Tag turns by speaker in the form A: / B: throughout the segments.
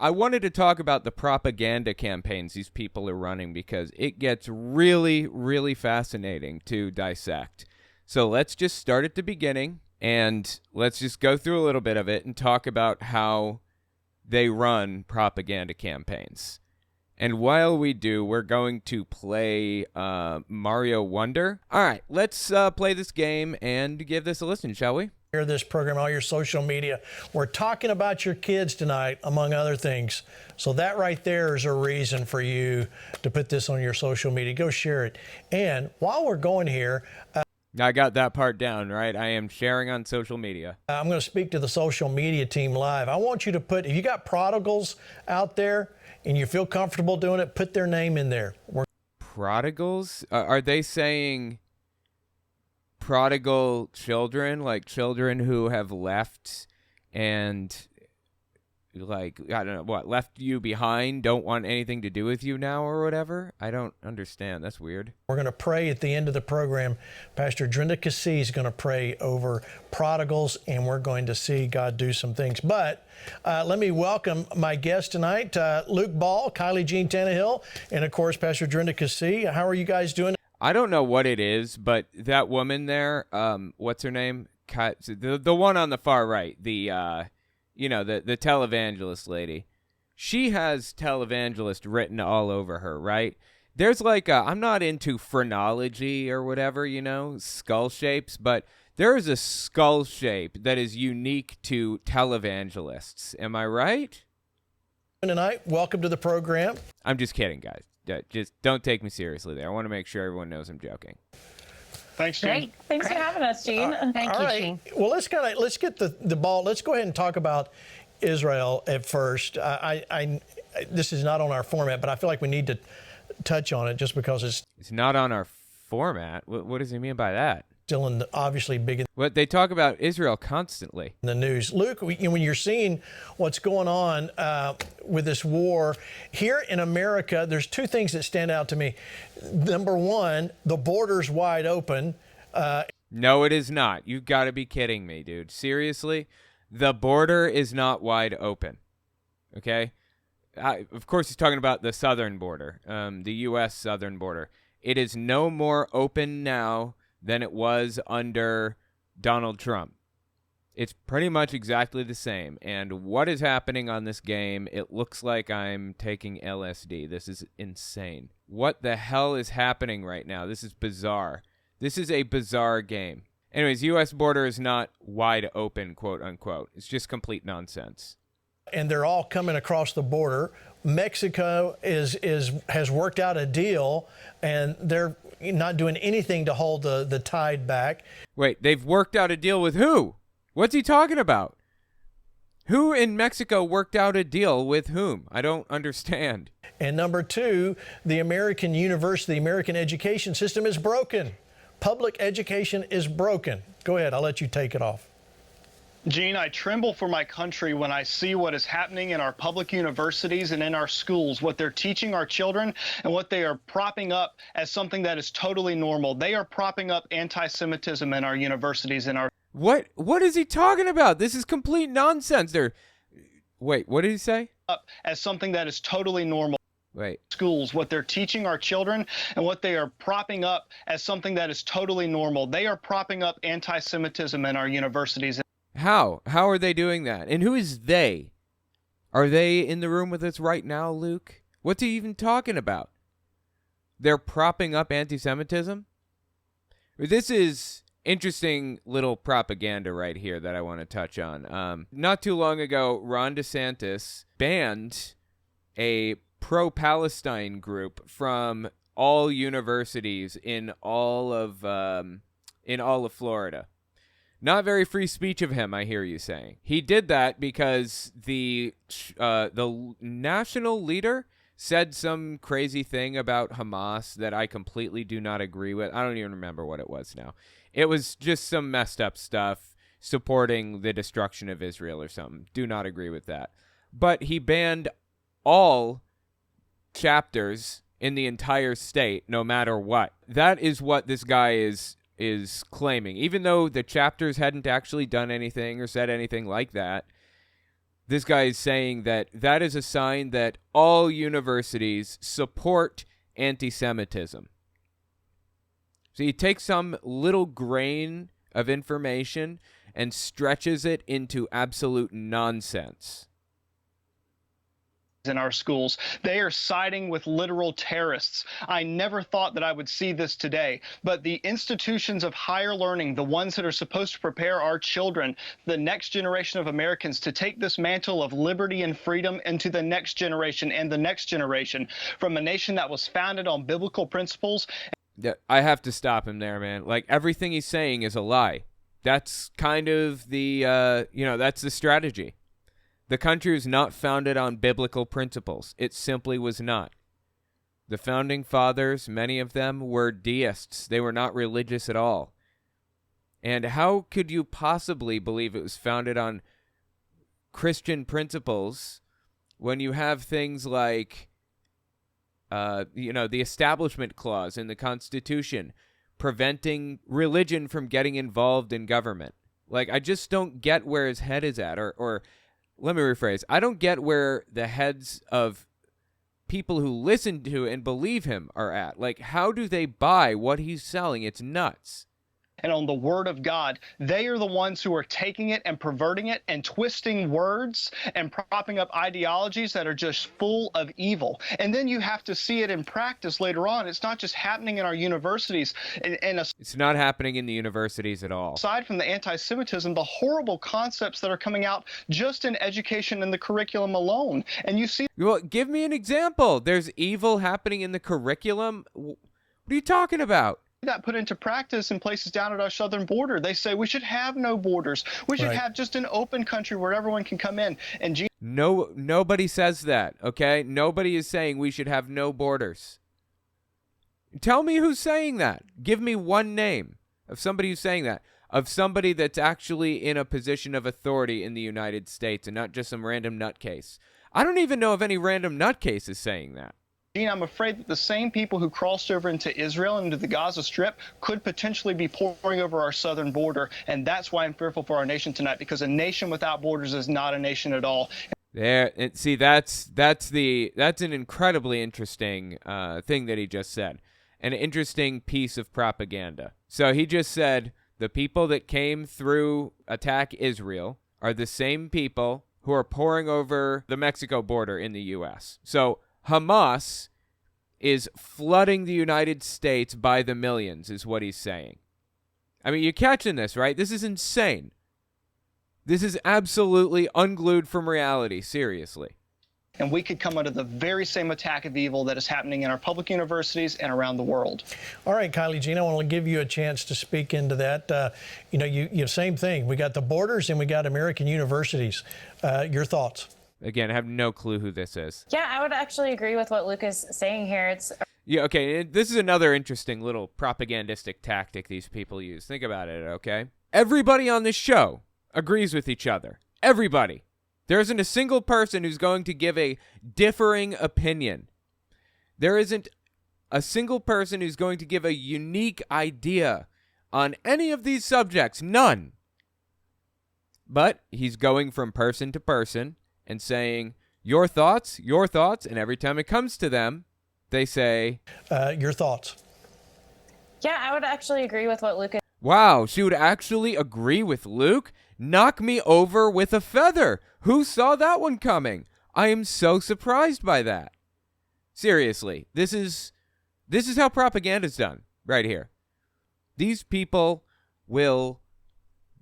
A: I wanted to talk about the propaganda campaigns these people are running because it gets really, really fascinating to dissect. So let's just start at the beginning and let's just go through a little bit of it and talk about how they run propaganda campaigns. And while we do, we're going to play Mario Wonder. All right, let's play this game and give this a listen, shall we?
B: Hear this program, all your social media. We're talking about your kids tonight, among other things. So that right there is a reason for you to put this on your social media. Go share it. And while we're going here,
A: I got that part down, right? I am sharing on social media.
B: I'm going to speak to the social media team live. I want you to put, if you got prodigals out there and you feel comfortable doing it, put their name in there.
A: Prodigals? Are they saying prodigal children, like children who have left and, like, I don't know, what, left you behind, don't want anything to do with you now or whatever? I don't understand. That's weird.
B: We're going to pray at the end of the program. Pastor Drenda Cassie is going to pray over prodigals, and we're going to see God do some things. But let me welcome my guest tonight, Luke Ball, Kylie Jean Tannehill, and, of course, Pastor Drenda Cassie. How are you guys doing?
A: I don't know what it is, but that woman there, what's her name? The one on the far right, the televangelist lady. She has televangelist written all over her, right? There's like I'm not into phrenology or whatever, skull shapes, but there is a skull shape that is unique to televangelists. Am I right?
B: Tonight, welcome to the program.
A: I'm just kidding, guys. Just don't take me seriously there. I want to make sure everyone knows I'm joking.
C: Thanks, Gene.
D: Great. Thanks for having us, Gene.
C: Thank you, Gene.
B: Well, let's get the ball. Let's go ahead and talk about Israel at first. This is not on our format, but I feel like we need to touch on it just because
A: it's not on our format. What does he mean by that?
B: Still obviously big in
A: what they talk about Israel constantly
B: in the news. Luke, when you're seeing what's going on with this war here in America, there's two things that stand out to me. Number one, the border's wide open.
A: No, it is not. You've got to be kidding me, dude. Seriously? The border is not wide open. Okay? Of course, he's talking about the southern border, the U.S. southern border. It is no more open now than it was under Donald Trump. It's pretty much exactly the same. And what is happening on this game, it looks like I'm taking LSD. This is insane. What the hell is happening right now? This is bizarre. This is a bizarre game. Anyways, U.S. border is not wide open, quote unquote. It's just complete nonsense.
B: And they're all coming across the border. Mexico has worked out a deal, and they're not doing anything to hold the tide back.
A: Wait, they've worked out a deal with who? What's he talking about? Who in Mexico worked out a deal with whom? I don't understand.
B: And number two, the American university, the American education system is broken. Public education is broken. Go ahead, I'll let you take it off.
C: Gene, I tremble for my country when I see what is happening in our public universities and in our schools, what they're teaching our children and what they are propping up as something that is totally normal. They are propping up anti-Semitism in our universities and our...
A: What is he talking about? This is complete nonsense. Wait, what did he say?
C: Up as something that is totally normal.
A: Wait.
C: Schools, what they're teaching our children and what they are propping up as something that is totally normal. They are propping up anti-Semitism in our universities.
A: How? How are they doing that? And who is they? Are they in the room with us right now, Luke? What's he even talking about? They're propping up anti-Semitism? This is interesting little propaganda right here that I want to touch on. Not too long ago, Ron DeSantis banned a pro-Palestine group from all universities in all of Florida. Not very free speech of him, I hear you saying. He did that because the national leader said some crazy thing about Hamas that I completely do not agree with. I don't even remember what it was now. It was just some messed up stuff supporting the destruction of Israel or something. Do not agree with that. But he banned all chapters in the entire state, no matter what. That is what this guy is claiming. Even though the chapters hadn't actually done anything or said anything like that, this guy is saying that that is a sign that all universities support anti-Semitism. So he takes some little grain of information and stretches it into absolute nonsense.
C: In our schools, they are siding with literal terrorists. I never thought that I would see this today, but the institutions of higher learning, the ones that are supposed to prepare our children, the next generation of Americans, to take this mantle of liberty and freedom into the next generation and the next generation, from a nation that was founded on biblical principles.
A: I have to stop him there, man. Like, everything he's saying is a lie. That's kind of the, that's the strategy. The country was not founded on biblical principles. It simply was not. The founding fathers, many of them, were deists. They were not religious at all. And how could you possibly believe it was founded on Christian principles when you have things like, the Establishment Clause in the Constitution preventing religion from getting involved in government? Like, I just don't get where his head is at, or let me rephrase. I don't get where the heads of people who listen to and believe him are at. Like, how do they buy what he's selling? It's nuts.
C: And on the word of God, they are the ones who are taking it and perverting it and twisting words and propping up ideologies that are just full of evil. And then you have to see it in practice later on. It's not just happening in our universities.
A: It's not happening in the universities at all.
C: Aside from the anti-Semitism, the horrible concepts that are coming out just in education and the curriculum alone. And you see...
A: Well, give me an example. There's evil happening in the curriculum? What are you talking about?
C: That put into practice in places down at our southern border. They say we should have no borders. We should have just an open country where everyone can come in. And
A: nobody says that, okay? Nobody is saying we should have no borders. Tell me who's saying that. Give me one name of somebody who's saying that, of somebody that's actually in a position of authority in the United States and not just some random nutcase. I don't even know if any random nutcase is saying that.
C: Gene, I'm afraid that the same people who crossed over into Israel and into the Gaza Strip could potentially be pouring over our southern border, and that's why I'm fearful for our nation tonight, because a nation without borders is not a nation at all.
A: See, that's an incredibly interesting thing that he just said, an interesting piece of propaganda. So he just said the people that came through attack Israel are the same people who are pouring over the Mexico border in the U.S. So Hamas is flooding the United States by the millions, is what he's saying. I mean, you're catching this, right? This is insane. This is absolutely unglued from reality, seriously.
C: And we could come under the very same attack of evil that is happening in our public universities and around the world.
B: All right, Kylie Jean, I want to give you a chance to speak into that. You same thing. We got the borders and we got American universities. Your thoughts?
A: Again, I have no clue who this is.
D: Yeah, I would actually agree with what Luke is saying here.
A: Yeah, okay, this is another interesting little propagandistic tactic these people use. Think about it, okay? Everybody on this show agrees with each other. Everybody. There isn't a single person who's going to give a differing opinion. There isn't a single person who's going to give a unique idea on any of these subjects. None. But he's going from person to person and saying, your thoughts, and every time it comes to them, they say...
B: your thoughts.
D: Yeah, I would actually agree with what Luke is.
A: Wow, she would actually agree with Luke? Knock me over with a feather. Who saw that one coming? I am so surprised by that. Seriously, this is how propaganda's done, right here. These people will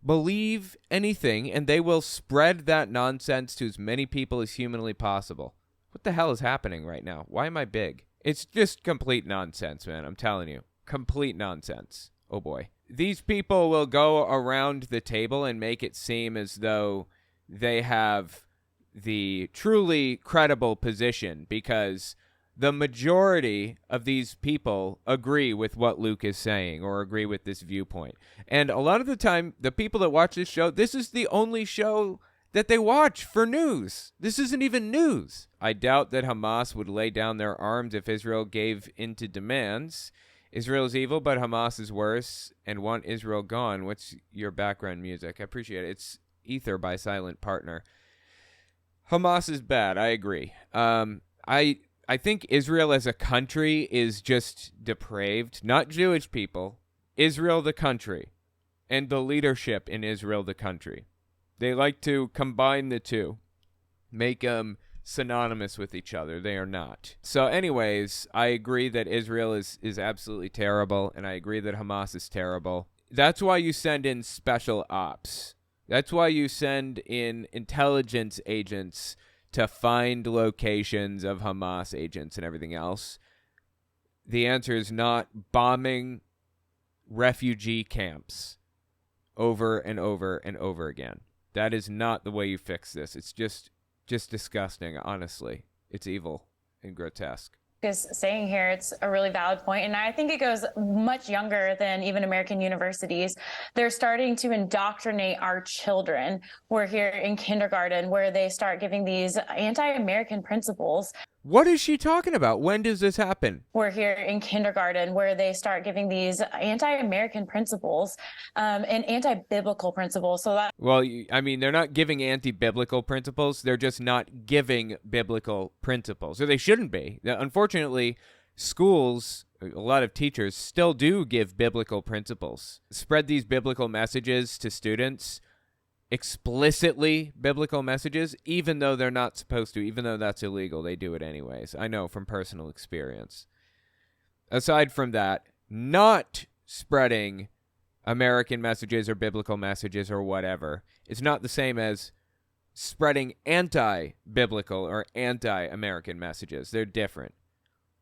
A: believe anything, and they will spread that nonsense to as many people as humanly possible. What the hell is happening right now? Why am I big? It's just complete nonsense, man. I'm telling you. Complete nonsense. Oh, boy. These people will go around the table and make it seem as though they have the truly credible position because the majority of these people agree with what Luke is saying or agree with this viewpoint. And a lot of the time, the people that watch this show, this is the only show that they watch for news. This isn't even news. I doubt that Hamas would lay down their arms if Israel gave into demands. Israel is evil, but Hamas is worse and want Israel gone. What's your background music? I appreciate it. It's Ether by Silent Partner. Hamas is bad. I agree. I think Israel as a country is just depraved. Not Jewish people. Israel the country. And the leadership in Israel the country. They like to combine the two. Make them synonymous with each other. They are not. So anyways, I agree that Israel is absolutely terrible. And I agree that Hamas is terrible. That's why you send in special ops. That's why you send in intelligence agents to find locations of Hamas agents and everything else. The answer is not bombing refugee camps over and over and over again. That is not the way you fix this. It's just disgusting, honestly. It's evil and grotesque.
D: Is saying here, it's a really valid point, and I think it goes much younger than even American universities. They're starting to indoctrinate our children. We're here in kindergarten where they start giving these anti-American principles.
A: What is she talking about? When does this happen?
D: We're here in kindergarten where they start giving these anti-American principles and anti-biblical principles. So that,
A: well, I mean, they're not giving anti-biblical principles. They're just not giving biblical principles. Or they shouldn't be. Unfortunately, schools, a lot of teachers still do give biblical principles. Spread these biblical messages to students. Explicitly biblical messages, even though they're not supposed to, even though that's illegal, they do it anyways. I know from personal experience. Aside from that, not spreading American messages or biblical messages or whatever is not the same as spreading anti-biblical or anti-American messages. They're different.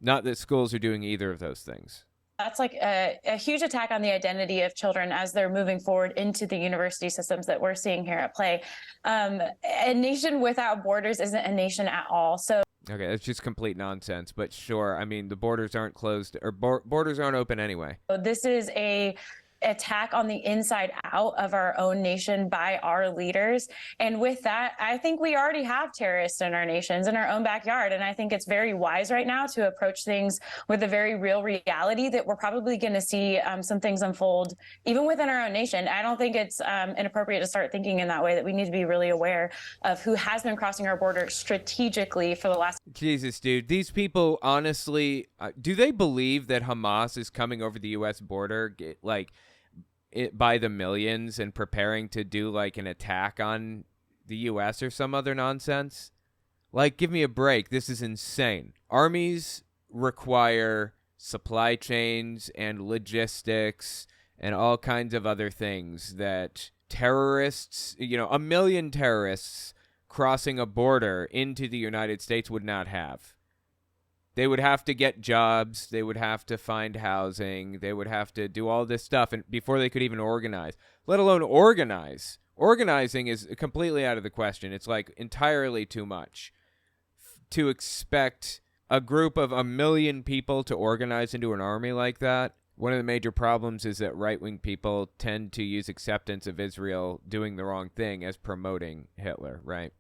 A: Not that schools are doing either of those things.
D: that's like a huge attack on the identity of children as they're moving forward into the university systems that we're seeing here at play. A nation without borders isn't a nation at all. So
A: okay, that's just complete nonsense. But sure, I mean, the borders aren't closed, or borders aren't open anyway.
D: this is a attack on the inside out of our own nation by our leaders. And with that, I think we already have terrorists in our nations, in our own backyard. And I think it's very wise right now to approach things with a very real reality that we're probably going to see some things unfold even within our own nation. I don't think it's inappropriate to start thinking in that way, that we need to be really aware of who has been crossing our border strategically for the last.
A: Jesus, dude, these people, honestly, do they believe that Hamas is coming over the U.S. border, by the millions and preparing to do like an attack on the U.S. or some other nonsense? Like, give me a break. This is insane. Armies require supply chains and logistics and all kinds of other things that terrorists, a million terrorists crossing a border into the United States would not have. They would have to get jobs. They would have to find housing. They would have to do all this stuff and before they could even organize, let alone organize. Organizing is completely out of the question. It's like entirely too much to expect a group of 1 million people to organize into an army like that. One of the major problems is that right-wing people tend to use acceptance of Israel doing the wrong thing as promoting Hitler, right?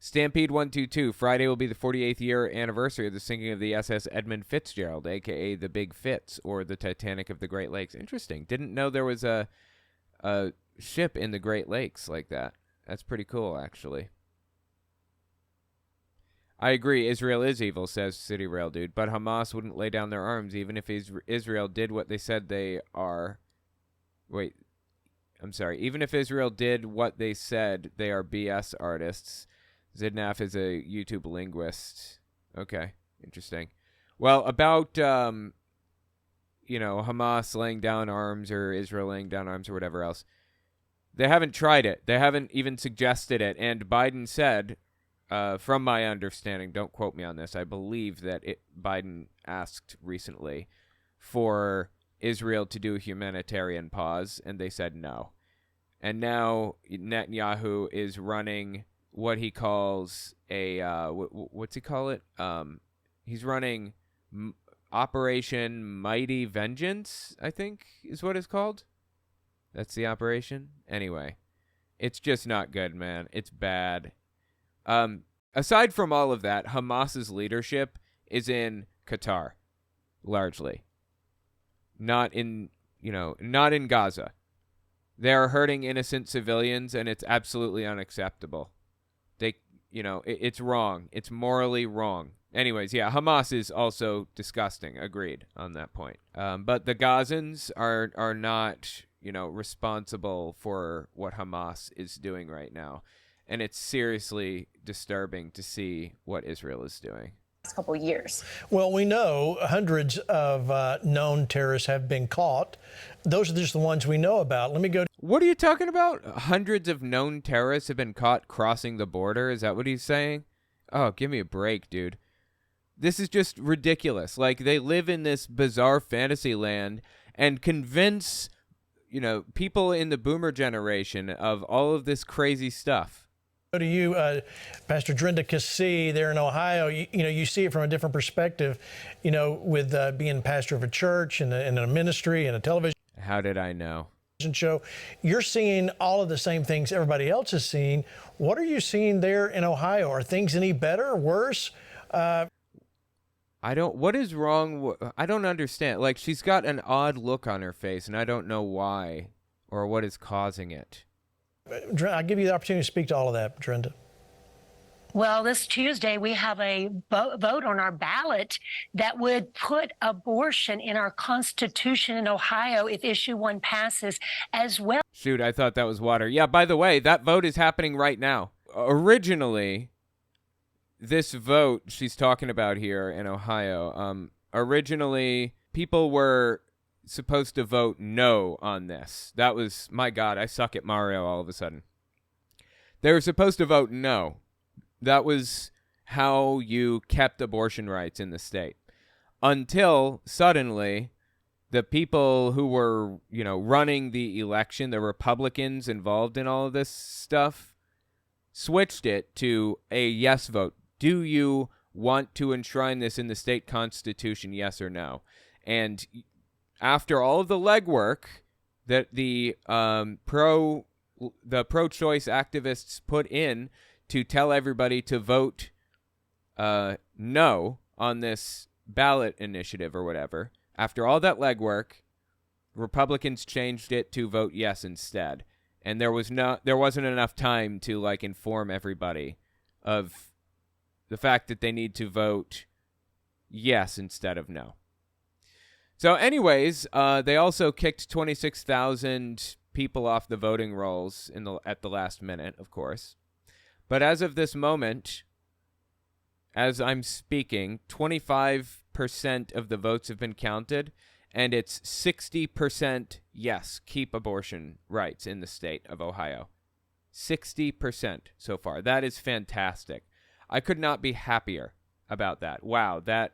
A: Stampede 122, Friday will be the 48th year anniversary of the sinking of the SS Edmund Fitzgerald, a.k.a. the Big Fitz, or the Titanic of the Great Lakes. Interesting. Didn't know there was a ship in the Great Lakes like that. That's pretty cool, actually. I agree, Israel is evil, says City Rail Dude, but Hamas wouldn't lay down their arms even if Israel did what they said they are. Wait, I'm sorry. Even if Israel did what they said they are BS artists. Zidnaf is a YouTube linguist. Okay, interesting. Well, about, Hamas laying down arms or Israel laying down arms or whatever else, they haven't tried it. They haven't even suggested it. And Biden said, from my understanding, don't quote me on this, I believe that Biden asked recently for Israel to do a humanitarian pause, and they said no. And now Netanyahu is running what he calls a what's he call it? He's running Operation Mighty Vengeance, I think is what it's called. That's the operation. Anyway, it's just not good, man. It's bad. Aside from all of that, Hamas's leadership is in Qatar, largely. Not in Gaza. They are hurting innocent civilians, and it's absolutely unacceptable. it's wrong. It's morally wrong. Anyways, yeah, Hamas is also disgusting. Agreed on that point. But the Gazans are not, responsible for what Hamas is doing right now. And it's seriously disturbing to see what Israel is doing.
D: Couple years.
B: Well, we know hundreds of known terrorists have been caught. Those are just the ones we know about. Let me go.
A: What are you talking about? Hundreds of known terrorists have been caught crossing the border? Is that what he's saying? Oh, give me a break, dude. This is just ridiculous. Like, they live in this bizarre fantasy land and convince, people in the boomer generation of all of this crazy stuff.
B: To you, Pastor Drenda Cassie there in Ohio. You see it from a different perspective, with being pastor of a church and a ministry and a television.
A: How did I know?
B: Show. You're seeing all of the same things everybody else is seeing. What are you seeing there in Ohio? Are things any better or worse?
A: What is wrong? I don't understand. Like, she's got an odd look on her face, and I don't know why or what is causing it.
B: I'll give you the opportunity to speak to all of that, Drenda.
E: Well, this Tuesday, we have a vote on our ballot that would put abortion in our Constitution in Ohio if Issue 1 passes as well.
A: Shoot, I thought that was water. Yeah, by the way, that vote is happening right now. Originally, this vote she's talking about here in Ohio, originally, people were supposed to vote no on this. That was, my God, I suck at Mario all of a sudden. They were supposed to vote no. That was how you kept abortion rights in the state. Until suddenly, the people who were, running the election, the Republicans involved in all of this stuff, switched it to a yes vote. Do you want to enshrine this in the state constitution, yes or no? And after all of the legwork that the pro-choice activists put in to tell everybody to vote no on this ballot initiative or whatever, after all that legwork, Republicans changed it to vote yes instead. And there wasn't enough time to inform everybody of the fact that they need to vote yes instead of no. So anyways, they also kicked 26,000 people off the voting rolls at the last minute, of course. But as of this moment, as I'm speaking, 25% of the votes have been counted, and it's 60% yes, keep abortion rights in the state of Ohio. 60% so far. That is fantastic. I could not be happier about that. Wow, that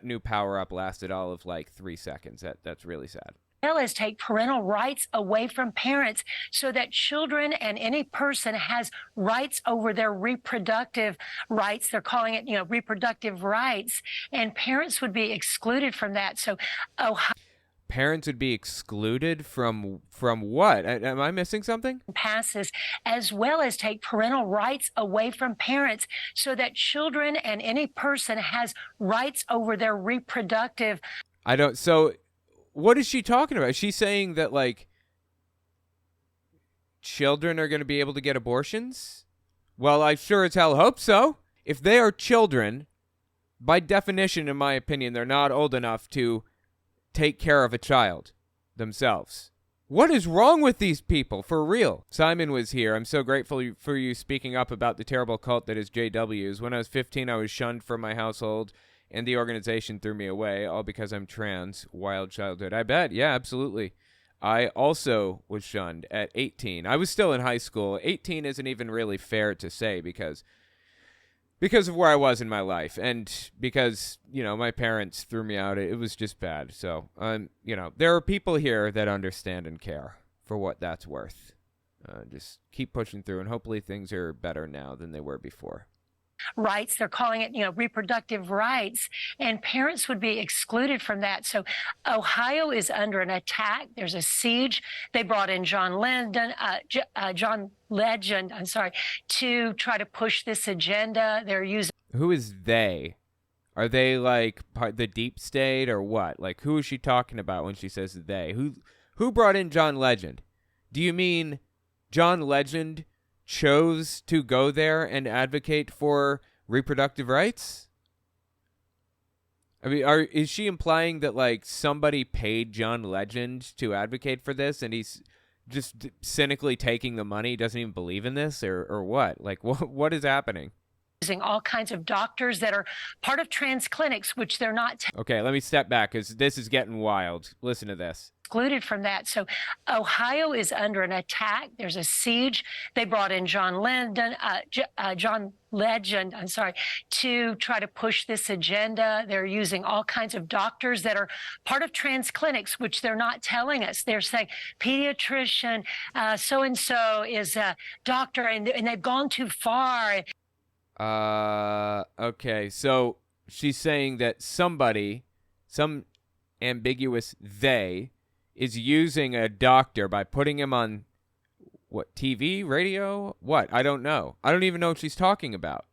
A: new power-up lasted all of 3 seconds. That's really sad.
E: Well as take parental rights away from parents so that children and any person has rights over their reproductive rights. They're calling it, reproductive rights, and parents would be excluded from that. So,
A: parents would be excluded from what? Am I missing something?
E: Passes as well as take parental rights away from parents so that children and any person has rights over their reproductive.
A: So what is she talking about? Is she saying that children are going to be able to get abortions? Well, I sure as hell hope so. If they are children, by definition, in my opinion, they're not old enough to take care of a child themselves. What is wrong with these people, for real? Simon was here. I'm so grateful for you speaking up about the terrible cult that is JWs. When I was 15, I was shunned from my household, and the organization threw me away, all because I'm trans. Wild childhood. I bet. Yeah, absolutely. I also was shunned at 18. I was still in high school. 18 isn't even really fair to say because of where I was in my life, and because, my parents threw me out. It was just bad. So, there are people here that understand and care for what that's worth. Just keep pushing through, and hopefully things are better now than they were before.
E: Rights, they're calling it, reproductive rights, and parents would be excluded from that. So Ohio is under an attack. There's a siege. They brought in John Legend, to try to push this agenda. They're using.
A: Who is they? Are they the deep state or what? Who is she talking about when she says they? Who brought in John Legend? Do you mean John Legend chose to go there and advocate for reproductive rights? I mean, is she implying that, like, somebody paid John Legend to advocate for this and he's just cynically taking the money, doesn't even believe in this, or what? Like, what is happening?
E: Using all kinds of doctors that are part of trans clinics, which they're not
A: Okay, let me step back because this is getting wild. Listen to this.
E: excluded from that. So Ohio is under an attack. There's a siege. They brought in John Legend, to try to push this agenda. They're using all kinds of doctors that are part of trans clinics, which they're not telling us. They're saying pediatrician, so-and-so is a doctor, and they've gone too far.
A: Okay, so she's saying that somebody, some ambiguous they, is using a doctor by putting him on, what, TV, radio? What? I don't know. I don't even know what she's talking about.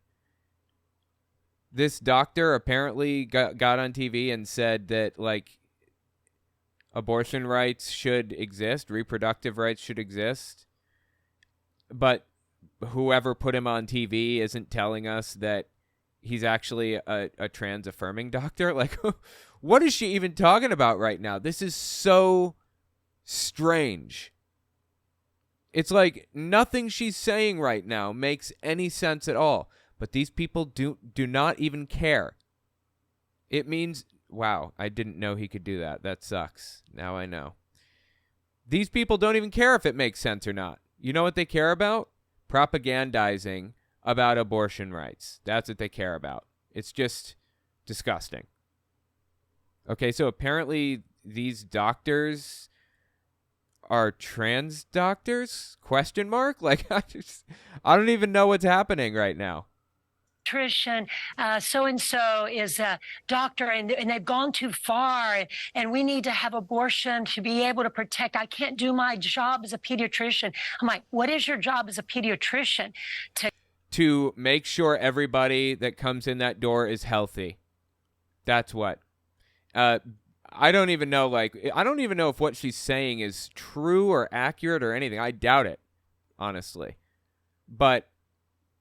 A: This doctor apparently got on TV and said that, like, abortion rights should exist, reproductive rights should exist, but whoever put him on TV isn't telling us that he's actually a trans-affirming doctor. Like, what is she even talking about right now? This is so strange. It's like nothing she's saying right now makes any sense at all. But these people do not even care. It means, wow, I didn't know he could do that. That sucks. Now I know. These people don't even care if it makes sense or not. You know what they care about? Propagandizing about abortion rights. That's what they care about. It's just disgusting. Okay, so apparently these doctors are trans doctors? Question mark? Like, I don't even know what's happening right now.
E: Nutrition, so-and-so is a doctor, and they've gone too far, and we need to have abortion to be able to protect. I can't do my job as a pediatrician. I'm like, what is your job as a pediatrician?
A: To make sure everybody that comes in that door is healthy. That's what. I don't even know, I don't even know if what she's saying is true or accurate or anything. I doubt it, honestly. But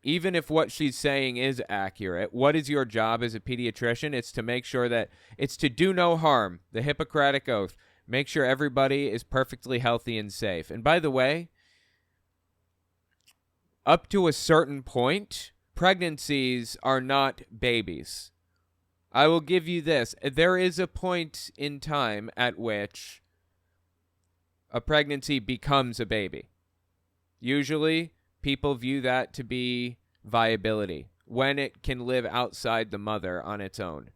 A: even if what she's saying is accurate, what is your job as a pediatrician? It's to make sure that it's to do no harm, the Hippocratic Oath. Make sure everybody is perfectly healthy and safe. And by the way, up to a certain point, pregnancies are not babies. I will give you this. There is a point in time at which a pregnancy becomes a baby. Usually, people view that to be viability, when it can live outside the mother on its own.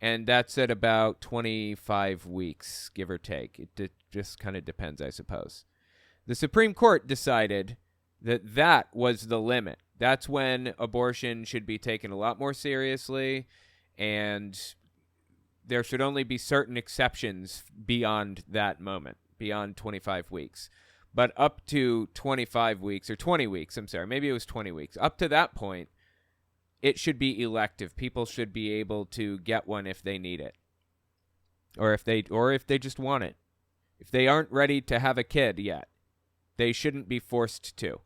A: And that's at about 25 weeks, give or take. It just kind of depends, I suppose. The Supreme Court decided that that was the limit. That's when abortion should be taken a lot more seriously, and there should only be certain exceptions beyond that moment, beyond 25 weeks. But up to 25 weeks, or 20 weeks, I'm sorry, maybe it was 20 weeks. Up to that point, it should be elective. People should be able to get one if they need it. Or if they just want it. If they aren't ready to have a kid yet, they shouldn't be forced to.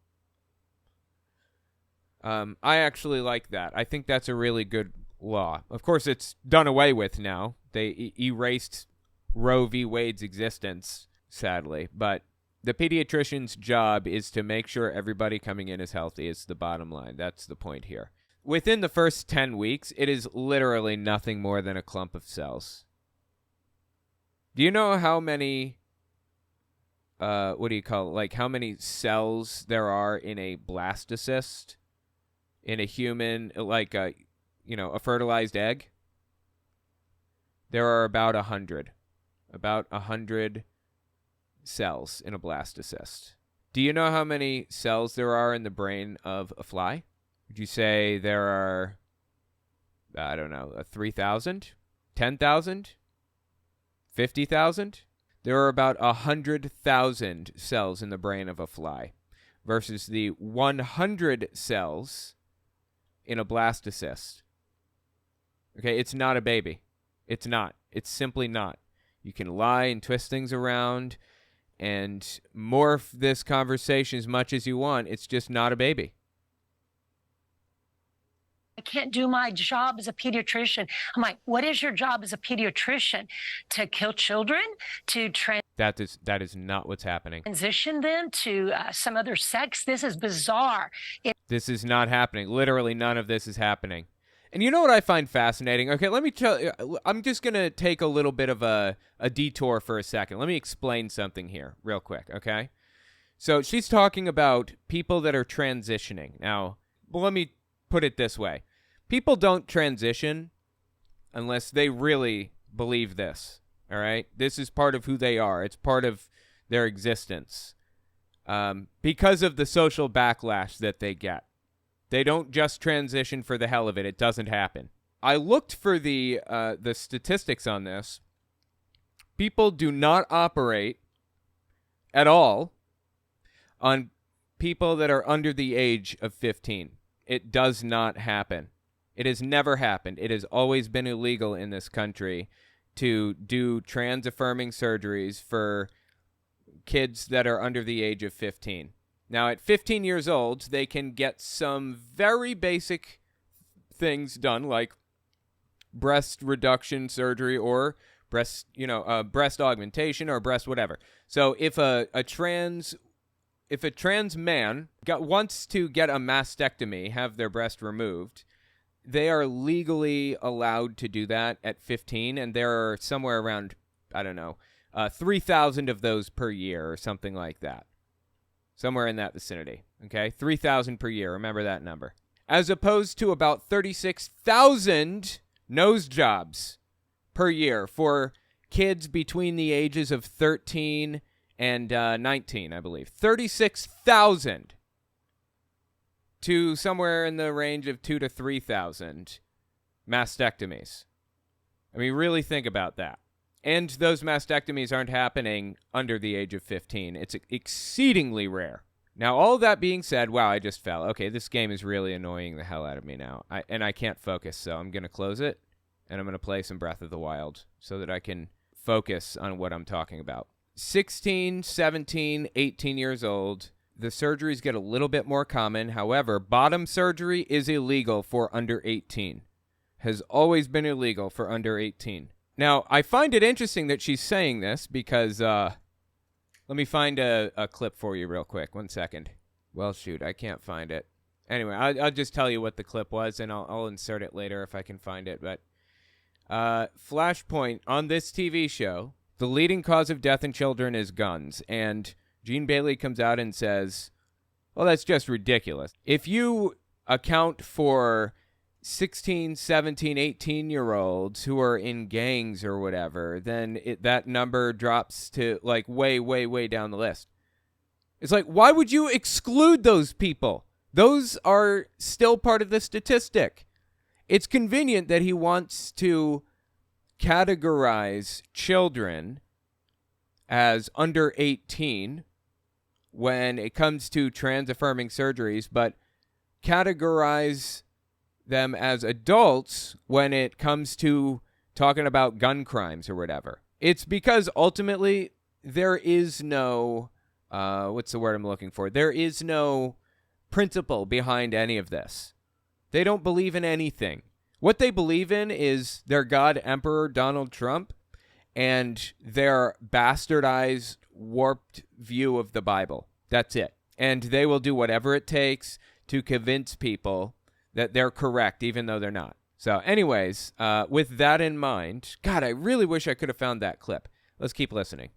A: I actually like that. I think that's a really good law. Of course, it's done away with now. They erased Roe v. Wade's existence, sadly. But the pediatrician's job is to make sure everybody coming in is healthy. It's the bottom line. That's the point here. Within the first 10 weeks, it is literally nothing more than a clump of cells. Do you know how many, how many cells there are in a blastocyst? In a human, a fertilized egg? There are about 100. About 100 cells in a blastocyst. Do you know how many cells there are in the brain of a fly? Would you say there are, 3,000? 10,000? 50,000? There are about 100,000 cells in the brain of a fly versus the 100 cells in a blastocyst. Okay, it's not a baby. It's not. It's simply not. You can lie and twist things around, and morph this conversation as much as you want. It's just not a baby.
E: I can't do my job as a pediatrician. I'm like, what is your job as a pediatrician? To kill children? To
A: That is not what's happening.
E: transition them to some other sex? This is bizarre.
A: This is not happening. Literally none of this is happening. And you know what I find fascinating? Okay, let me tell you. I'm just going to take a little bit of a detour for a second. Let me explain something here real quick, okay? So she's talking about people that are transitioning. Now, well, let me put it this way. People don't transition unless they really believe this, all right? This is part of who they are. It's part of their existence because of the social backlash that they get. They don't just transition for the hell of it. It doesn't happen. I looked for the statistics on this. People do not operate at all on people that are under the age of 15. It does not happen. It has never happened. It has always been illegal in this country to do trans-affirming surgeries for kids that are under the age of 15. Now, at 15 years old, they can get some very basic things done, like breast reduction surgery or breast augmentation or breast whatever. So if a trans man wants to get a mastectomy, have their breast removed, they are legally allowed to do that at 15, and there are somewhere around, 3,000 of those per year or something like that. Somewhere in that vicinity, okay? 3,000 per year, remember that number. As opposed to about 36,000 nose jobs per year for kids between the ages of 13 and 19, I believe. 36,000 to somewhere in the range of 2,000 to 3,000 mastectomies. I mean, really think about that. And those mastectomies aren't happening under the age of 15. It's exceedingly rare. Now, all that being said, wow, I just fell. Okay, this game is really annoying the hell out of me now. I can't focus, so I'm going to close it, and I'm going to play some Breath of the Wild so that I can focus on what I'm talking about. 16, 17, 18 years old, the surgeries get a little bit more common. However, bottom surgery is illegal for under 18. Has always been illegal for under 18. Now, I find it interesting that she's saying this because, let me find a clip for you real quick. 1 second. Well, shoot, I can't find it. Anyway, I'll just tell you what the clip was, and I'll insert it later if I can find it. But Flashpoint, on this TV show, the leading cause of death in children is guns. And Gene Bailey comes out and says, well, that's just ridiculous. If you account for 16, 17, 18-year-olds who are in gangs or whatever, then that number drops to like way, way, way down the list. It's like, why would you exclude those people? Those are still part of the statistic. It's convenient that he wants to categorize children as under 18 when it comes to trans-affirming surgeries, but categorize them as adults when it comes to talking about gun crimes or whatever. It's because ultimately there is no, what's the word I'm looking for? There is no principle behind any of this. They don't believe in anything. What they believe in is their God Emperor Donald Trump and their bastardized, warped view of the Bible. That's it. And they will do whatever it takes to convince people that they're correct, even though they're not. So anyways, with that in mind, God, I really wish I could have found that clip. Let's keep listening.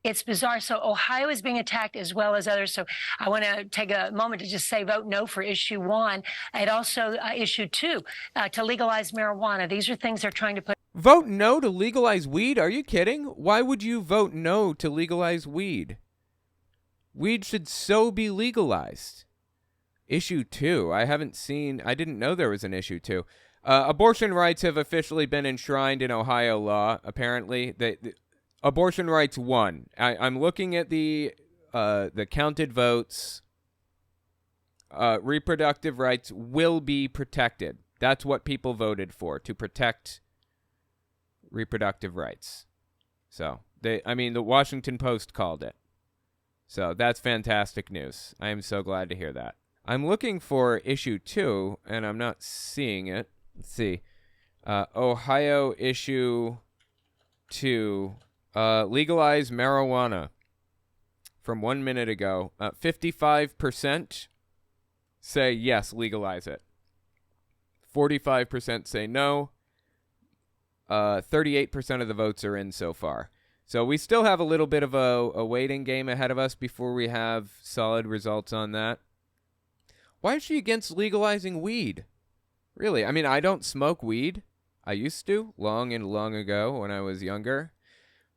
E: It's bizarre. So Ohio is being attacked as well as others. So I want to take a moment to just say vote no for issue 1. And also issue 2, to legalize marijuana. These are things they're trying to put.
A: Vote no to legalize weed? Are you kidding? Why would you vote no to legalize weed? Weed should so be legalized. Issue 2. I didn't know there was an issue 2. Abortion rights have officially been enshrined in Ohio law, apparently. The abortion rights won. I'm looking at the counted votes. Reproductive rights will be protected. That's what people voted for, to protect reproductive rights. So, the Washington Post called it. So that's fantastic news. I am so glad to hear that. I'm looking for issue 2, and I'm not seeing it. Let's see. Ohio issue 2, legalize marijuana. From 1 minute ago, 55% say yes, legalize it. 45% say no. 38% of the votes are in so far. So we still have a little bit of a waiting game ahead of us before we have solid results on that. Why is she against legalizing weed? Really? I mean, I don't smoke weed. I used to, long and long ago when I was younger.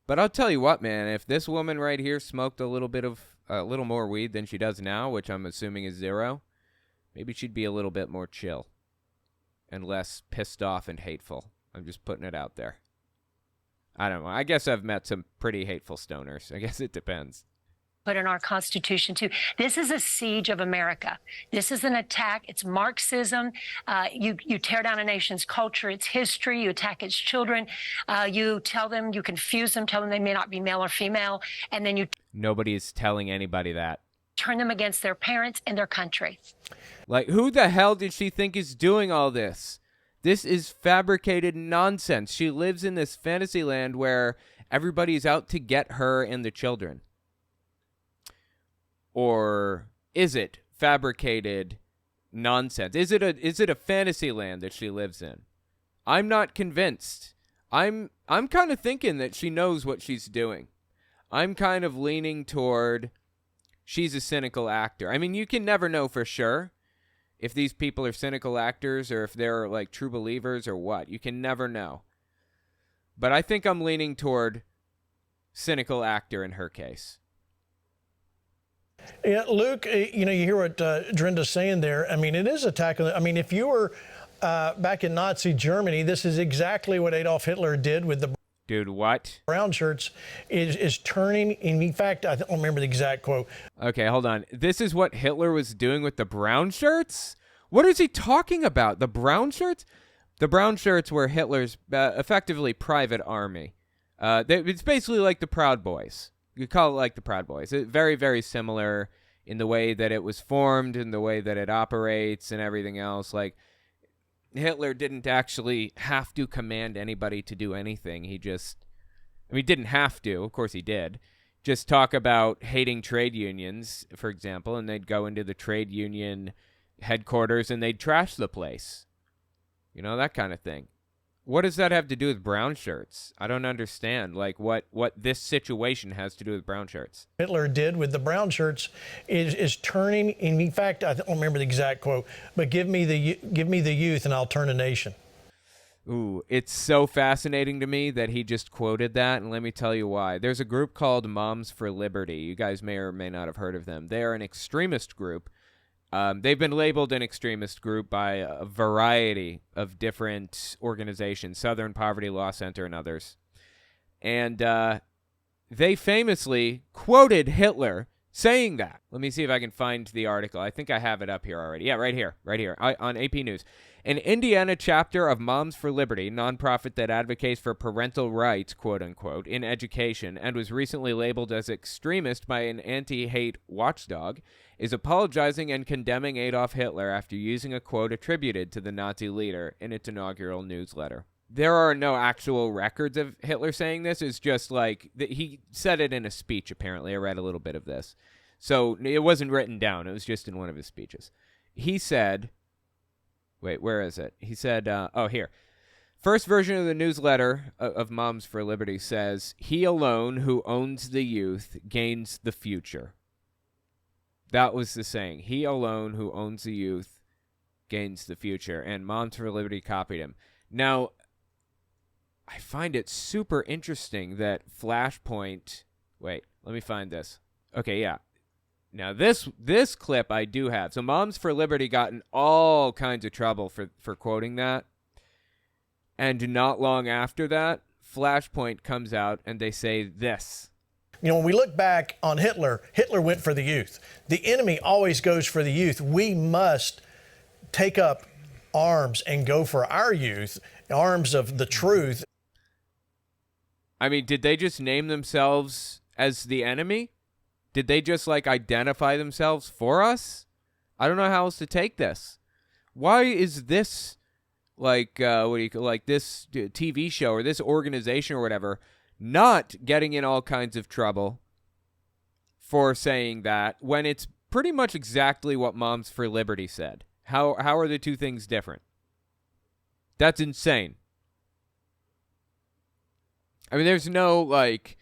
A: But I'll tell you what, man, if this woman right here smoked a little more weed than she does now, which I'm assuming is 0, maybe she'd be a little bit more chill and less pissed off and hateful. I'm just putting it out there. I don't know. I guess I've met some pretty hateful stoners. I guess it depends.
E: Put in our Constitution, too. This is a siege of America. This is an attack. It's Marxism. You tear down a nation's culture, its history. You attack its children. You tell them, you confuse them, tell them they may not be male or female, and then you...
A: Nobody's telling anybody that.
E: Turn them against their parents and their country.
A: Like, who the hell did she think is doing all this? This is fabricated nonsense. She lives in this fantasy land where everybody's out to get her and the children. Or is it fabricated nonsense? Is it a fantasy land that she lives in? I'm not convinced. I'm kind of thinking that she knows what she's doing. I'm kind of leaning toward she's a cynical actor. I mean, you can never know for sure if these people are cynical actors or if they're like true believers or what. You can never know. But I think I'm leaning toward cynical actor in her case.
B: Yeah, Luke, you hear what Drenda's saying there. I mean, it is attack. I mean, if you were back in Nazi Germany, this is exactly what Adolf Hitler did with the...
A: Dude, what?
B: Brown shirts is turning. In fact, I don't remember the exact quote.
A: Okay, hold on. This is what Hitler was doing with the brown shirts? What is he talking about? The brown shirts? The brown shirts were Hitler's effectively private army. It's basically like the Proud Boys. You call it like the Proud Boys. It's very, very similar in the way that it was formed, in the way that it operates, and everything else. Like, Hitler didn't actually have to command anybody to do anything. He didn't have to. Of course he did. Just talk about hating trade unions, for example, and they'd go into the trade union headquarters and they'd trash the place. You know, that kind of thing. What does that have to do with brown shirts? I don't understand, like, what this situation has to do with brown shirts.
B: Hitler did with the brown shirts is turning. In fact, I don't remember the exact quote, but give me the youth and I'll turn a nation.
A: Ooh, it's so fascinating to me that he just quoted that, and let me tell you why. There's a group called Moms for Liberty. You guys may or may not have heard of them. They are an extremist group. They've been labeled an extremist group by a variety of different organizations, Southern Poverty Law Center and others. And they famously quoted Hitler saying that. Let me see if I can find the article. I think I have it up here already. Yeah, right here, on AP News. An Indiana chapter of Moms for Liberty, nonprofit that advocates for parental rights, quote-unquote, in education, and was recently labeled as extremist by an anti-hate watchdog, is apologizing and condemning Adolf Hitler after using a quote attributed to the Nazi leader in its inaugural newsletter. There are no actual records of Hitler saying this. It's just like, he said it in a speech, apparently. I read a little bit of this. So it wasn't written down. It was just in one of his speeches. He said... Wait, where is it? He said, here. First version of the newsletter of Moms for Liberty says, he alone who owns the youth gains the future. That was the saying. He alone who owns the youth gains the future. And Moms for Liberty copied him. Now, I find it super interesting that Flashpoint... Wait, let me find this. Okay, yeah. Now, this clip I do have. So Moms for Liberty got in all kinds of trouble for quoting that. And not long after that, Flashpoint comes out and they say this.
B: You know, when we look back on Hitler went for the youth. The enemy always goes for the youth. We must take up arms and go for our youth, arms of the truth.
A: I mean, did they just name themselves as the enemy? Did they just like identify themselves for us? I don't know how else to take this. Why is this like this TV show or this organization or whatever not getting in all kinds of trouble for saying that when it's pretty much exactly what Moms for Liberty said? How are the two things different? That's insane. I mean, there's no like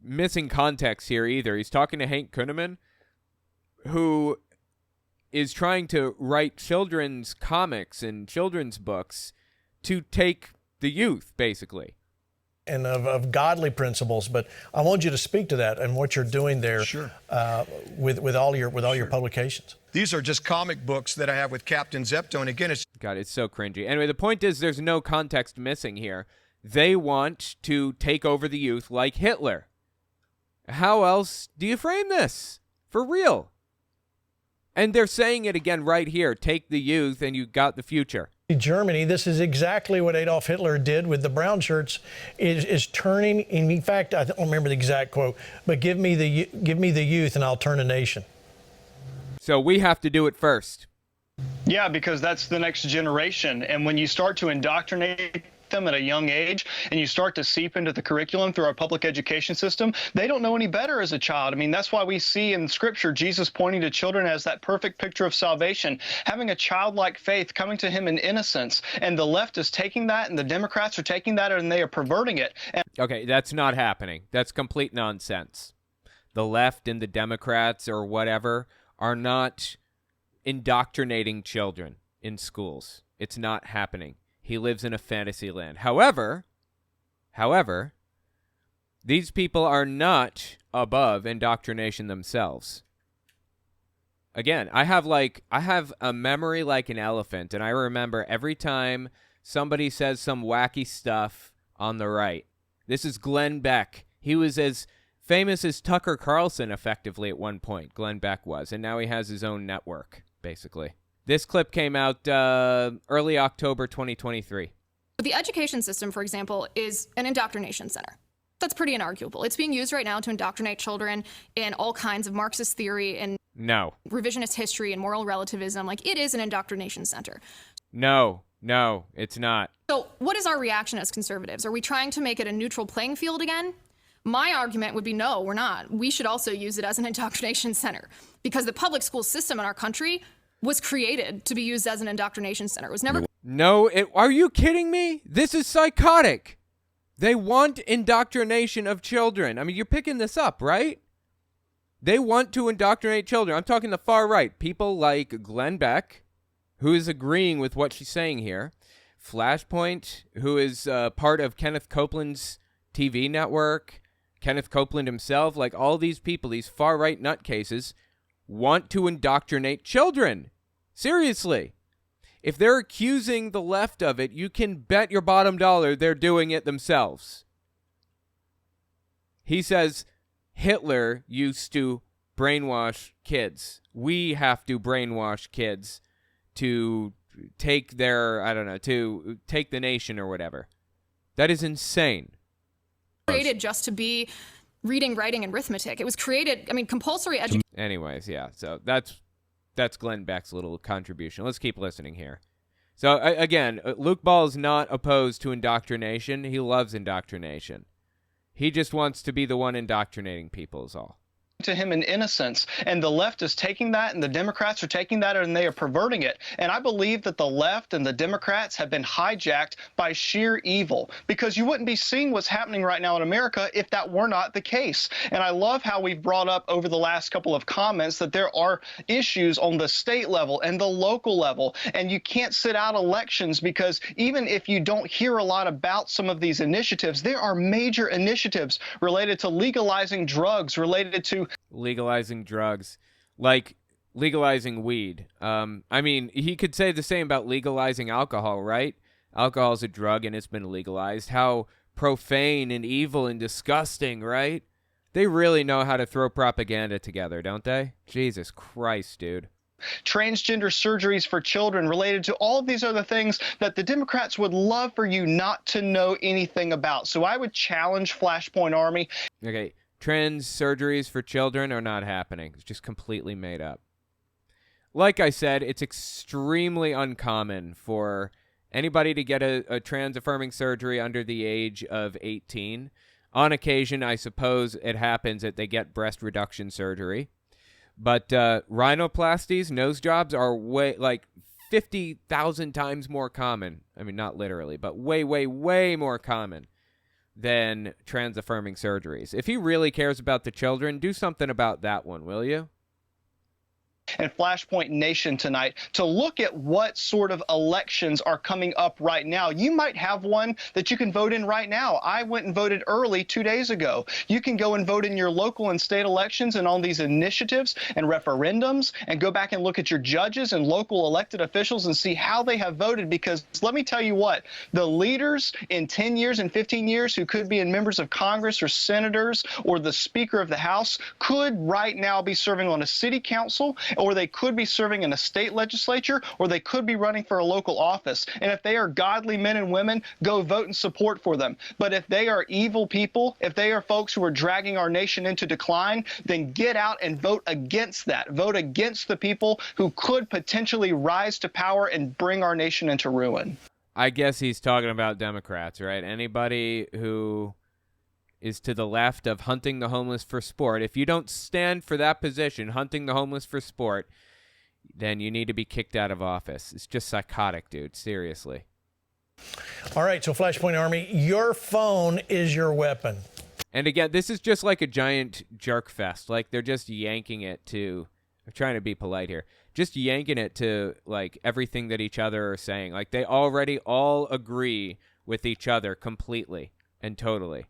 A: missing context here either. He's talking to Hank Kunneman, who is trying to write children's comics and children's books to take the youth, basically.
B: And of godly principles, but I want you to speak to that and what you're doing there.
F: Sure.
B: With all your publications.
F: These are just comic books that I have with Captain Zepto, and again, it's
A: God, it's so cringy. Anyway, the point is there's no context missing here. They want to take over the youth like Hitler. How else do you frame this? For real. And they're saying it again right here. Take the youth and you got the future.
B: Germany, this is exactly what Adolf Hitler did with the brown shirts, is turning, in fact, I don't remember the exact quote, but give me the youth and I'll turn a nation.
A: So we have to do it first.
C: Yeah, because that's the next generation. And when you start to indoctrinate them at a young age and you start to seep into the curriculum through our public education system, they don't know any better as a child. I mean, that's why we see in Scripture Jesus pointing to children as that perfect picture of salvation, having a childlike faith, coming to him in innocence. And the left is taking that, and the Democrats are taking that, and they are perverting it.
A: Okay, that's not happening. That's complete nonsense. The left and the Democrats or whatever are not indoctrinating children in schools. It's not happening. He lives in a fantasy land. However, these people are not above indoctrination themselves. Again, I have a memory like an elephant, and I remember every time somebody says some wacky stuff on the right. This is Glenn Beck. He was as famous as Tucker Carlson effectively at one point, Glenn Beck was, and now he has his own network, basically. This clip came out early October 2023.
G: The education system, for example, is an indoctrination center. That's pretty inarguable. It's being used right now to indoctrinate children in all kinds of Marxist theory and revisionist history and moral relativism. Like, it is an indoctrination center.
A: No, it's not.
G: So what is our reaction as conservatives? Are we trying to make it a neutral playing field again? My argument would be no, we're not. We should also use it as an indoctrination center because the public school system in our country was created to be used as an indoctrination center. It was never...
A: No, are you kidding me? This is psychotic. They want indoctrination of children. I mean, you're picking this up, right? They want to indoctrinate children. I'm talking the far right. People like Glenn Beck, who is agreeing with what she's saying here. Flashpoint, who is part of Kenneth Copeland's TV network. Kenneth Copeland himself, like all these people, these far right nutcases, want to indoctrinate children. Seriously. If they're accusing the left of it, you can bet your bottom dollar they're doing it themselves. He says Hitler used to brainwash kids. We have to brainwash kids to take to take the nation or whatever. That is insane.
G: Created just to be reading, writing, and arithmetic. It was created, compulsory education.
A: Anyways, yeah, so that's Glenn Beck's little contribution. Let's keep listening here. So, again, Luke Ball is not opposed to indoctrination. He loves indoctrination. He just wants to be the one indoctrinating people is all.
C: To him in innocence, and the left is taking that, and the Democrats are taking that, and they are perverting it. And I believe that the left and the Democrats have been hijacked by sheer evil, because you wouldn't be seeing what's happening right now in America if that were not the case. And I love how we've brought up over the last couple of comments that there are issues on the state level and the local level, and you can't sit out elections, because even if you don't hear a lot about some of these initiatives, there are major initiatives related to legalizing drugs, related to
A: legalizing drugs, like legalizing weed. He could say the same about legalizing alcohol, right? Alcohol is a drug and it's been legalized. How profane and evil and disgusting, right? They really know how to throw propaganda together, don't they? Jesus Christ, dude.
C: Transgender surgeries for children, related to all of these other things that the Democrats would love for you not to know anything about. So I would challenge Flashpoint Army.
A: Okay. Trans surgeries for children are not happening. It's just completely made up. Like I said, it's extremely uncommon for anybody to get a trans-affirming surgery under the age of 18. On occasion, I suppose it happens that they get breast reduction surgery. But rhinoplasties, nose jobs, are way, like 50,000 times more common. I mean, not literally, but way, way, way more common than trans-affirming surgeries. If he really cares about the children, do something about that one, will you?
C: And Flashpoint Nation tonight to look at what sort of elections are coming up right now. You might have one that you can vote in right now. I went and voted early 2 days ago. You can go and vote in your local and state elections and on these initiatives and referendums, and go back and look at your judges and local elected officials and see how they have voted, because let me tell you what, the leaders in 10 years and 15 years who could be in members of Congress or senators or the Speaker of the House could right now be serving on a city council, or they could be serving in a state legislature, or they could be running for a local office. And if they are godly men and women, go vote and support for them. But if they are evil people, if they are folks who are dragging our nation into decline, then get out and vote against that. Vote against the people who could potentially rise to power and bring our nation into ruin.
A: I guess he's talking about Democrats, right? Anybody who is to the left of hunting the homeless for sport. If you don't stand for that position, hunting the homeless for sport, then you need to be kicked out of office. It's just psychotic, dude. Seriously.
B: All right, so Flashpoint Army, your phone is your weapon.
A: And again, this is just like a giant jerk fest. Like, they're just yanking it to, I'm trying to be polite here, just yanking it to, like, everything that each other are saying. Like, they already all agree with each other completely and totally.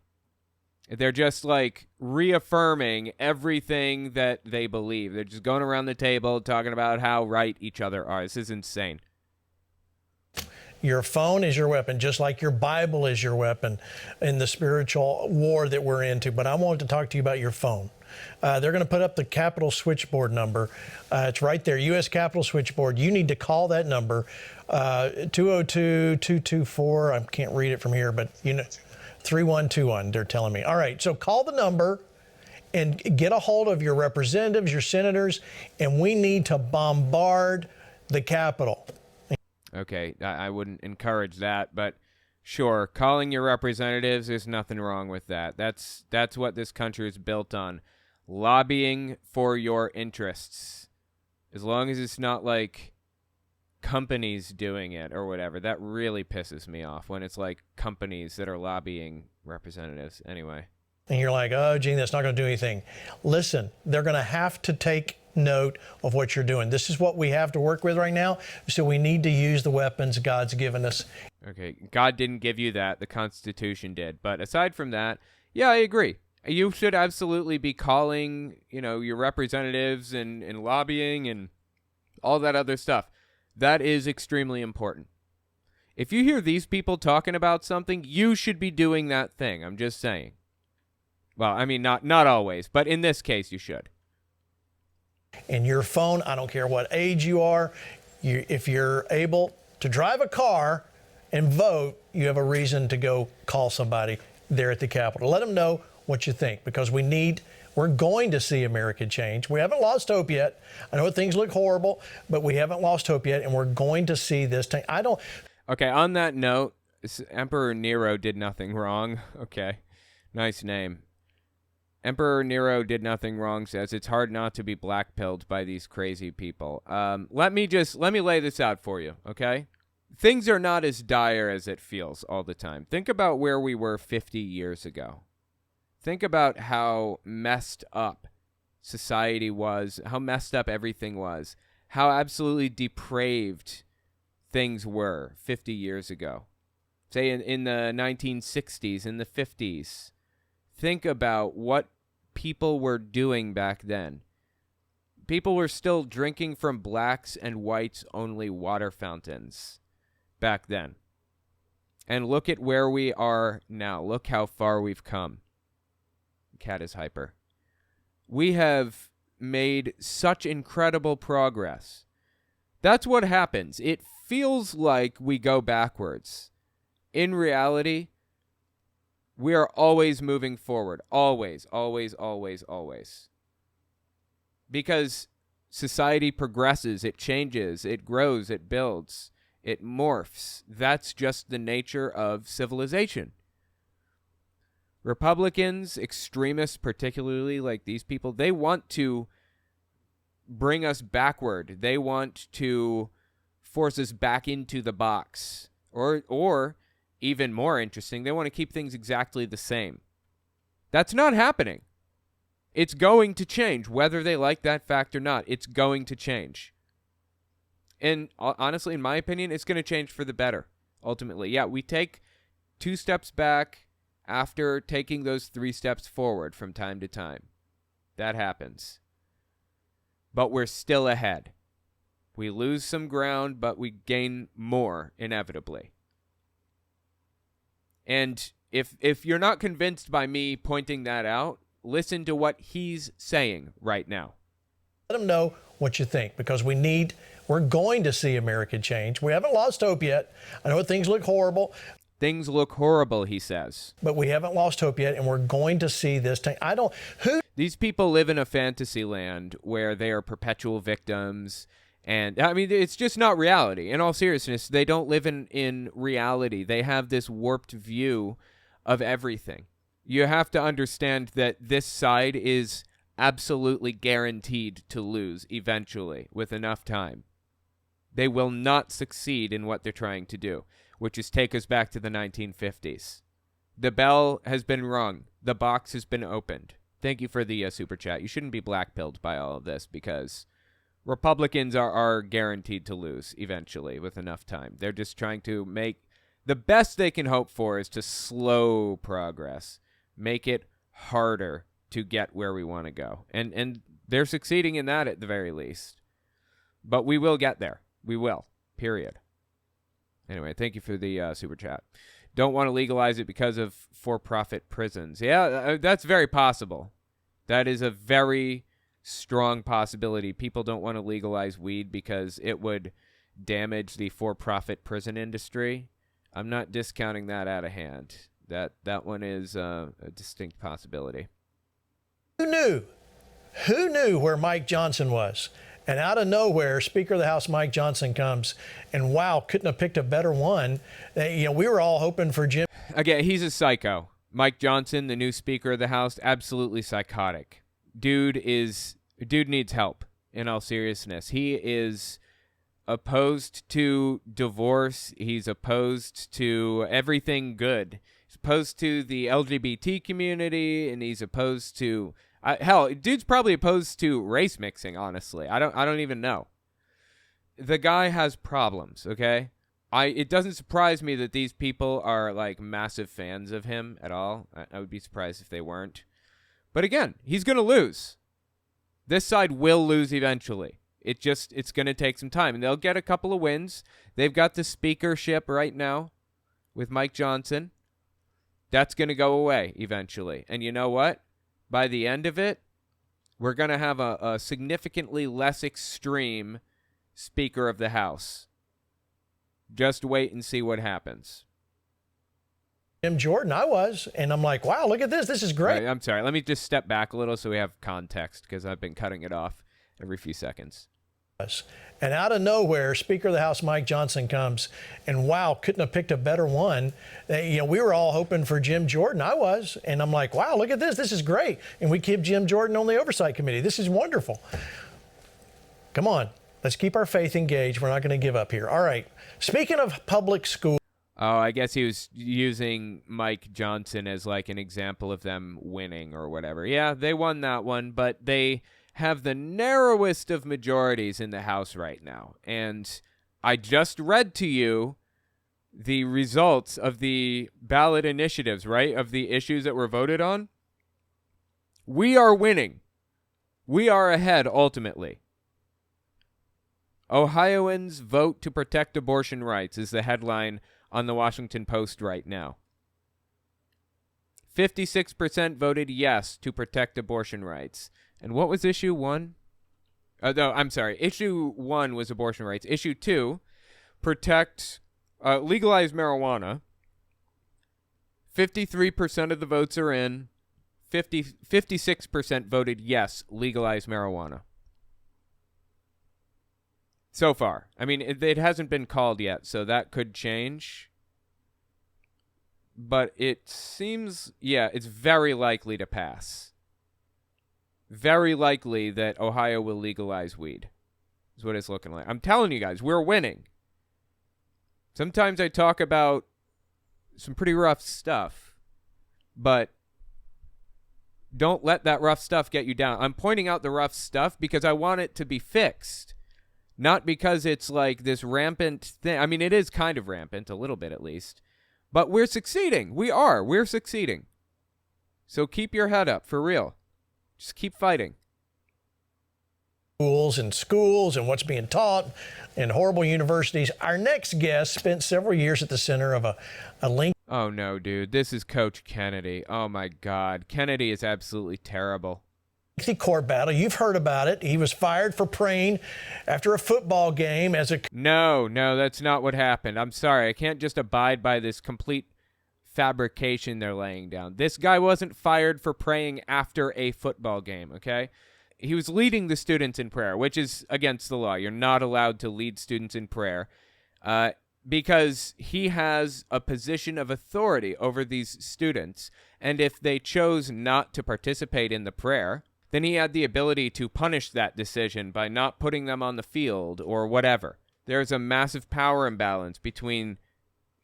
A: They're just, like, reaffirming everything that they believe. They're just going around the table talking about how right each other are. This is insane.
B: Your phone is your weapon, just like your Bible is your weapon in the spiritual war that we're into. But I wanted to talk to you about your phone. They're going to put up the Capitol switchboard number. It's right there, U.S. Capitol switchboard. You need to call that number, 202-224. I can't read it from here, but you know, 3121, they're telling me. All right, so call the number and get a hold of your representatives, your senators, and we need to bombard the Capitol.
A: Okay, I wouldn't encourage that, but sure, calling your representatives, there's nothing wrong with that. That's what this country is built on, lobbying for your interests. As long as it's not like companies doing it or whatever, that really pisses me off when it's like companies that are lobbying representatives. Anyway.
B: And you're like, oh, Gene, that's not going to do anything. Listen, they're going to have to take note of what you're doing. This is what we have to work with right now. So we need to use the weapons God's given us.
A: Okay, God didn't give you that. The Constitution did. But aside from that, yeah, I agree. You should absolutely be calling, your representatives and lobbying and all that other stuff. That is extremely important. If you hear these people talking about something, you should be doing that thing. I'm just saying. Well, I mean, not always, but in this case, you should.
B: And your phone, I don't care what age you are, if you're able to drive a car and vote, you have a reason to go call somebody there at the Capitol. Let them know what you think, because we're going to see America change. We haven't lost hope yet. I know things look horrible, but we haven't lost hope yet, and we're going to see this thing.
A: Okay, on that note, Emperor Nero did nothing wrong. Okay, nice name. Emperor Nero did nothing wrong, says it's hard not to be black-pilled by these crazy people. Let me lay this out for you, okay? Things are not as dire as it feels all the time. Think about where we were 50 years ago. Think about how messed up society was, how messed up everything was, how absolutely depraved things were 50 years ago. Say in the 1960s, in the 50s. Think about what people were doing back then. People were still drinking from blacks and whites only water fountains back then. And look at where we are now. Look how far we've come. Cat is hyper. We have made such incredible progress. That's what happens. It feels like we go backwards. In reality, We are always moving forward. Always, always, always, always. Because society progresses, it changes, it grows, it builds, it morphs. That's just the nature of civilization. Republicans, extremists, particularly like these people, they want to bring us backward. They want to force us back into the box. Or even more interesting, they want to keep things exactly the same. That's not happening. It's going to change, whether they like that fact or not. It's going to change. And honestly, in my opinion, it's going to change for the better, ultimately. Yeah, we take 2 steps back after taking those 3 steps forward from time to time. That happens. But we're still ahead. We lose some ground, but we gain more, inevitably. And if you're not convinced by me pointing that out, listen to what he's saying right now.
B: Let them know what you think, because we're going to see America change. We haven't lost hope yet. I know things look horrible.
A: Things look horrible, he says.
B: But we haven't lost hope yet, and we're going to see this change.
A: These people live in a fantasy land where they are perpetual victims. And, I mean, it's just not reality. In all seriousness, they don't live in reality. They have this warped view of everything. You have to understand that this side is absolutely guaranteed to lose eventually with enough time. They will not succeed in what they're trying to do, which is take us back to the 1950s. The bell has been rung. The box has been opened. Thank you for the super chat. You shouldn't be blackpilled by all of this, because Republicans are guaranteed to lose eventually with enough time. They're just trying to make the best they can hope for is to slow progress, make it harder to get where we want to go. And they're succeeding in that at the very least. But we will get there. We will. Period. Anyway, thank you for the super chat. Don't want to legalize it because of for-profit prisons. Yeah, that's very possible. That is a very strong possibility. People don't want to legalize weed because it would damage the for-profit prison industry. I'm not discounting that out of hand. That one is a distinct possibility.
B: Who knew where Mike Johnson was? And out of nowhere, Speaker of the House Mike Johnson comes, and wow, couldn't have picked a better one. We were all hoping for Jim.
A: Again, he's a psycho. Mike Johnson, the new Speaker of the House, absolutely psychotic. Dude needs help, in all seriousness. He is opposed to divorce. He's opposed to everything good. He's opposed to the LGBT community, and he's opposed to hell, dude's probably opposed to race mixing, honestly. I don't even know. The guy has problems, okay? It doesn't surprise me that these people are like massive fans of him at all. I would be surprised if they weren't. But again, he's going to lose. This side will lose eventually. It's going to take some time, and they'll get a couple of wins. They've got the speakership right now with Mike Johnson. That's going to go away eventually. And you know what? By the end of it, we're going to have a significantly less extreme Speaker of the House. Just wait and see what happens.
B: Jim Jordan, I was, and I'm like, wow, look at this. This is great.
A: Right, I'm sorry. Let me just step back a little so we have context, because I've been cutting it off every few seconds.
B: And out of nowhere, Speaker of the House Mike Johnson comes, and wow, couldn't have picked a better one. We were all hoping for Jim Jordan. I was, and I'm like, wow, look at this. This is great. And we keep Jim Jordan on the Oversight Committee. This is wonderful. Come on, let's keep our faith engaged. We're not going to give up here. All right. Speaking of public school.
A: Oh, I guess he was using Mike Johnson as like an example of them winning or whatever. Yeah, they won that one, but they have the narrowest of majorities in the House right now. And I just read to you the results of the ballot initiatives, right? Of the issues that were voted on. We are winning. We are ahead ultimately. Ohioans vote to protect abortion rights is the headline on the Washington Post right now. 56% voted yes to protect abortion rights. And what was issue 1? No, I'm sorry. Issue 1 was abortion rights. Issue 2, legalize marijuana. 53% of the votes are in. 56% voted yes, legalize marijuana. So far. I mean, it hasn't been called yet, so that could change. But it seems, it's very likely to pass. Very likely that Ohio will legalize weed. Is what it's looking like. I'm telling you guys, we're winning. Sometimes I talk about some pretty rough stuff, but don't let that rough stuff get you down. I'm pointing out the rough stuff because I want it to be fixed, not because it's like this rampant thing. I mean, it is kind of rampant, a little bit at least, but we're succeeding. We're succeeding. So keep your head up, for real. Just keep fighting.
B: Schools and what's being taught in horrible universities. Our next guest spent several years at the center of a link.
A: Oh, no, dude. This is Coach Kennedy. Oh, my God. Kennedy is absolutely terrible.
B: The court battle. You've heard about it. He was fired for praying after a football game as a...
A: No, that's not what happened. I'm sorry. I can't just abide by this complete fabrication they're laying down. This guy wasn't fired for praying after a football game, okay? He was leading the students in prayer, which is against the law. You're not allowed to lead students in prayer because he has a position of authority over these students. And if they chose not to participate in the prayer, then he had the ability to punish that decision by not putting them on the field or whatever. There's a massive power imbalance between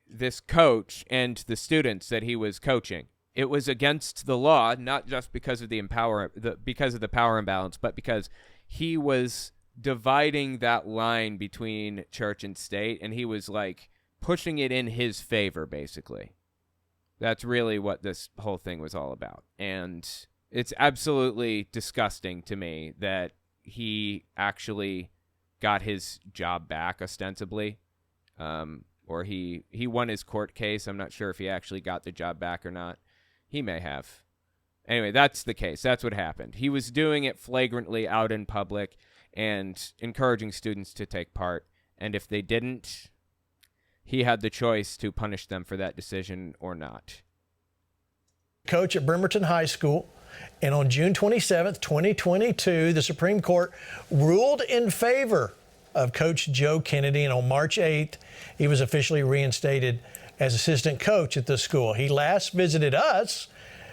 A: this coach and the students that he was coaching. It was against the law, not just because of because of the power imbalance, but because he was dividing that line between church and state, and he was like pushing it in his favor, basically. That's really what this whole thing was all about. And it's absolutely disgusting to me that he actually got his job back, ostensibly. Or he won his court case. I'm not sure if he actually got the job back or not. He may have. Anyway, that's the case. That's what happened. He was doing it flagrantly out in public and encouraging students to take part. And if they didn't, he had the choice to punish them for that decision or not.
B: Coach at Bremerton High School. And on June 27th, 2022, the Supreme Court ruled in favor of Coach Joe Kennedy. And on March 8th, he was officially reinstated as assistant coach at the school. He last visited us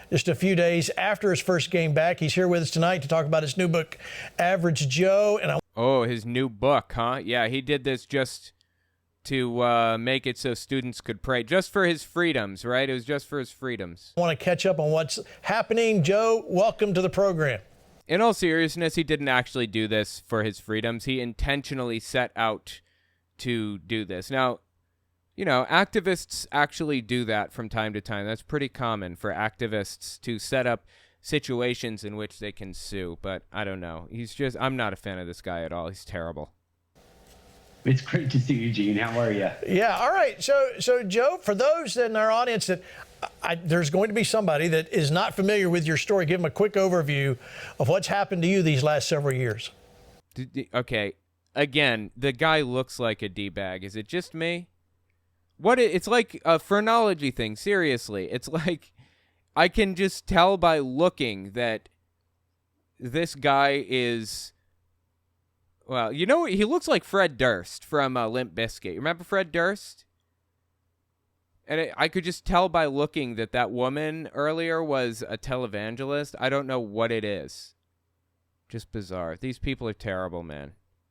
B: just a few days after his first game back. He's here with us tonight to talk about his new book, Average Joe.
A: Oh, his new book, huh? Yeah, he did this just to make it so students could pray, just for his freedoms, right? It was just for his freedoms.
B: I want to catch up on what's happening. Joe, welcome to the program.
A: In all seriousness, he didn't actually do this for his freedoms. He intentionally set out to do this. Now, you know, activists actually do that from time to time. That's pretty common for activists to set up situations in which they can sue. But I don't know. I'm not a fan of this guy at all. He's terrible.
H: It's great to see you, Gene. How are you?
B: Yeah, all right. So Joe, for those in our audience that there's going to be somebody that is not familiar with your story, give them a quick overview of what's happened to you these last several years.
A: Okay. Again, the guy looks like a D-bag. Is it just me? It's like a phrenology thing, seriously. It's like I can just tell by looking that this guy is, well, you know, he looks like Fred Durst from Limp Bizkit. Remember Fred Durst? And I could just tell by looking that woman earlier was a televangelist. I don't know what it is. Just bizarre. These people are terrible, man.